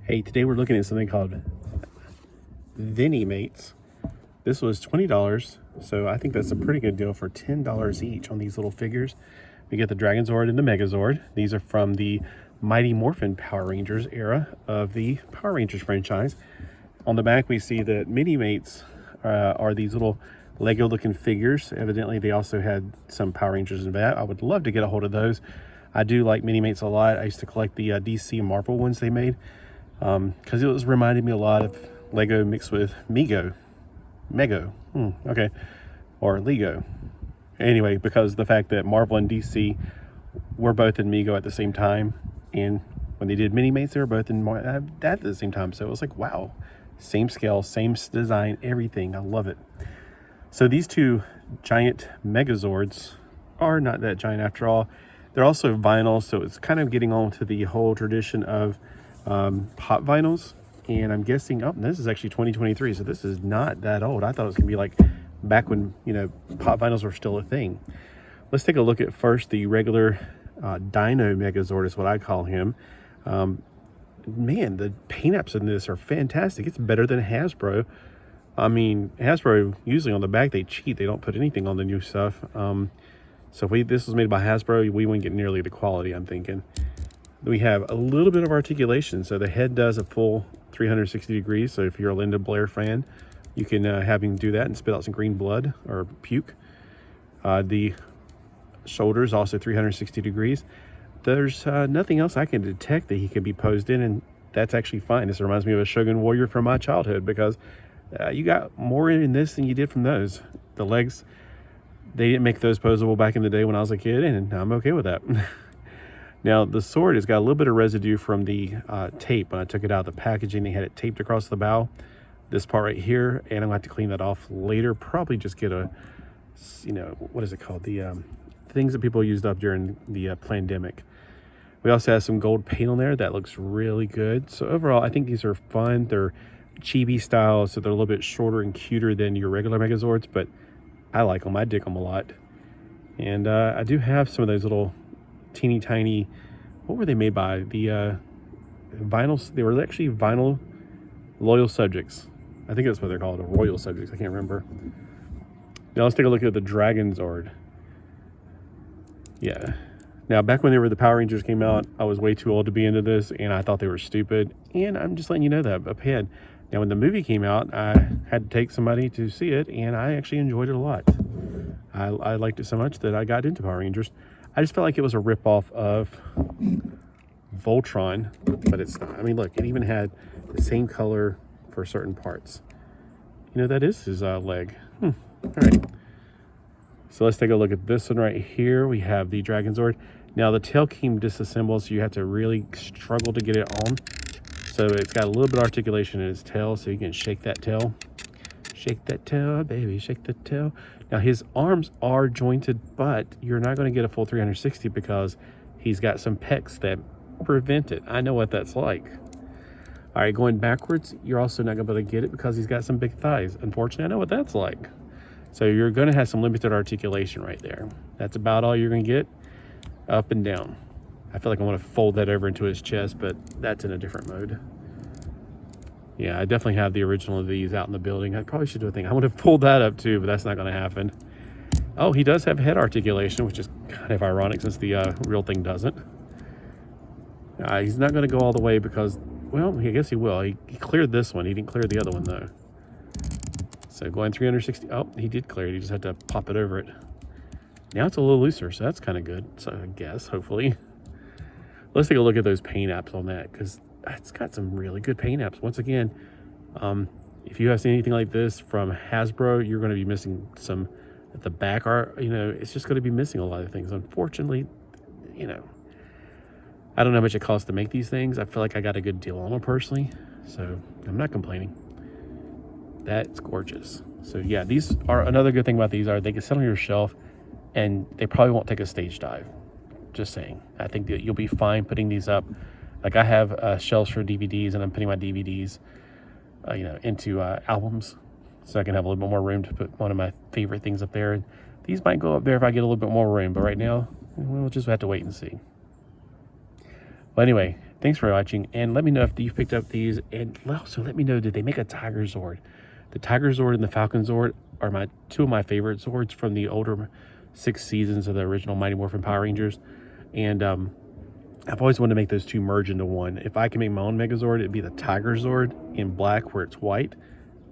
Hey, today we're looking at something called Vinimates. This was $20, so I think that's a pretty good deal for $10 each on these little figures. We get the Dragonzord and the Megazord. These are from the Mighty Morphin Power Rangers era of the Power Rangers franchise. On the back, we see that Vinimates are these little Lego-looking figures. Evidently, they also had some Power Rangers in that. I would love to get a hold of those. I do like Vinimates a lot. I used to collect the DC and Marvel ones they made because it was reminding me a lot of Lego mixed with Mego, okay, or Lego. Anyway, because the fact that Marvel and DC were both in Mego at the same time, and when they did Minimates, they were both in that at the same time. So it was like, wow, same scale, same design, everything. I love it. So these two giant Megazords are not that giant after all. They're also vinyl, so it's kind of getting on to the whole tradition of pop vinyls. And I'm guessing, oh, this is actually 2023, so this is not that old. I thought it was gonna be like back when, you know, pop vinyls were still a thing. Let's take a look at first the regular Dino Megazord is what I call him. Man, the paint apps in this are fantastic. It's better than Hasbro. I mean, Hasbro, usually on the back, they cheat. They don't put anything on the new stuff. So if this was made by Hasbro, we wouldn't get nearly the quality, I'm thinking. We have a little bit of articulation. So the head does a full 360 degrees. So if you're a Linda Blair fan, you can have him do that and spit out some green blood or puke. The shoulders also 360 degrees. There's nothing else I can detect that he can be posed in, and that's actually fine. This reminds me of a Shogun Warrior from my childhood because you got more in this than you did from those. The legs, they didn't make those posable back in the day when I was a kid, and I'm okay with that. Now, the sword has got a little bit of residue from the tape. When I took it out of the packaging, they had it taped across the bow. This part right here, and I'm gonna have to clean that off later. Probably just get a, you know, what is it called? The things that people used up during the pandemic. We also have some gold paint on there. That looks really good. So overall, I think these are fun. They're chibi style, so they're a little bit shorter and cuter than your regular Megazords, but I like them. I dig them a lot. And I do have some of those little teeny tiny, what were they made by? The vinyls, they were actually vinyl loyal subjects. I think that's what they're called, royal subjects. I can't remember. Now let's take a look at the Dragonzord. Yeah. Now, back when the Power Rangers came out, I was way too old to be into this, and I thought they were stupid. And I'm just letting you know that up ahead. Now, when the movie came out, I had to take somebody to see it, and I actually enjoyed it a lot. I liked it so much that I got into Power Rangers. I just felt like it was a ripoff of Voltron, but it's not. I mean, look, it even had the same color for certain parts. You know, that is his leg. All right. So let's take a look at this one right here. We have the Dragonzord. Now the tail came disassembled, so you have to really struggle to get it on. So it's got a little bit of articulation in its tail, so you can shake that tail. Shake that tail, baby, shake the tail. Now his arms are jointed, but you're not going to get a full 360 because he's got some pecs that prevent it. I know what that's like. All right, going backwards, you're also not going to be able to get it because he's got some big thighs. Unfortunately, I know what that's like. So you're going to have some limited articulation right there. That's about all you're going to get, up and down. I feel like I want to fold that over into his chest, but that's in a different mode. Yeah, I definitely have the original of these out in the building. I probably should do a thing. I want to fold that up too, but that's not going to happen. Oh, he does have head articulation, which is kind of ironic since the real thing doesn't. He's not going to go all the way because, well, I guess he will. He cleared this one. He didn't clear the other one though. So going 360, oh, he did clear it. He just had to pop it over it. Now it's a little looser, so that's kind of good. So I guess, hopefully. Let's take a look at those paint apps on that because it's got some really good paint apps. Once again, if you have seen anything like this from Hasbro, you're going to be missing some at the back. You know, it's just going to be missing a lot of things. Unfortunately, you know, I don't know how much it costs to make these things. I feel like I got a good deal on them personally, so I'm not complaining. That's gorgeous. So yeah, these are another good thing about these are they can sit on your shelf and they probably won't take a stage dive. Just saying. I think that you'll be fine putting these up. Like I have shelves for DVDs, and I'm putting my DVDs, you know, into albums, so I can have a little bit more room to put one of my favorite things up there. And these might go up there if I get a little bit more room, but right now we'll just have to wait and see. But anyway, Thanks for watching, and let me know if you've picked up these, and also let me know, did they make a Tiger Zord? The Tiger Zord and the Falcon Zord are two of my favorite Zords from the older 6 seasons of the original Mighty Morphin Power Rangers, and I've always wanted to make those two merge into one. If I can make my own Megazord, it'd be the Tiger Zord in black where it's white,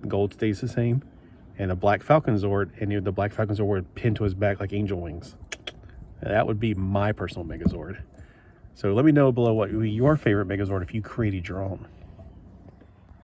the gold stays the same, and a black Falcon Zord, and the black Falcon Zord would pin to his back like angel wings. That would be my personal Megazord. So let me know below what would be your favorite Megazord if you created your own.